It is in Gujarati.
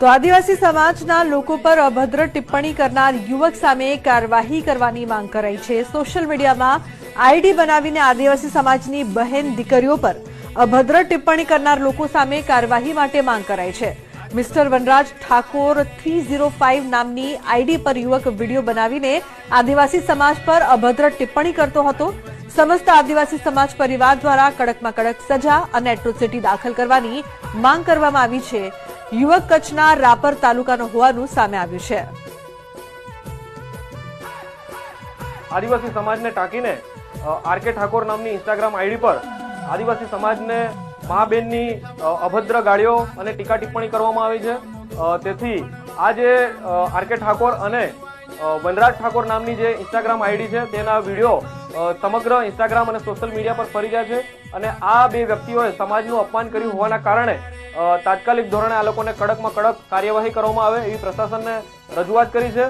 તો આદિવાસી સમાજના લોકો પર અભદ્ર ટિપ્પણી કરનાર યુવક સામે કાર્યવાહી કરવાની માંગ કરાઈ છે। સોશિયલ મીડિયામાં આઈડી બનાવીને આદિવાસી સમાજની બહેન દીકરીઓ પર અભદ્ર ટિપ્પણી કરનાર લોકો સામે કાર્યવાહી માટે માંગ કરાઈ છે। મિસ્ટર વનરાજ ઠાકોર 305 નામની આઈડી પર યુવક વિડીયો બનાવીને આદિવાસી સમાજ પર અભદ્ર ટિપ્પણી કરતો હતો। સમસ્ત આદિવાસી સમાજ પરિવાર દ્વારા કડકમાં કડક સજા અને એટ્રોસિટી દાખલ કરવાની માંગ કરવામાં આવી છે। યુવક કચ્છના રાપર તાલુકાનો હોવાનું સામે આવ્યું છે। આદિવાસી સમાજને ટાંકીને આરકે ઠાકોર નામની ઇન્સ્ટાગ્રામ આઈડી પર આદિવાસી સમાજને મા બેનની અભદ્ર ગાળીઓ અને ટીકા ટિપ્પણી કરવામાં આવી છે। તેથી આ જે આરકે ઠાકોર અને વનરાજ ઠાકોર નામની જે ઇન્સ્ટાગ્રામ આઈડી છે તેના વિડીયો સમગ્ર ઇન્સ્ટાગ્રામ અને સોશિયલ મીડિયા પર ફરી રહ્યા છે અને આ બે વ્યક્તિઓએ સમાજનું અપમાન કર્યું હોવાના કારણે તાત્કાલિક ધોરણે આ લોકોને કડકમાં કડક કાર્યવાહી કરવામાં આવે એવી પ્રશાસનને રજૂઆત કરી છે।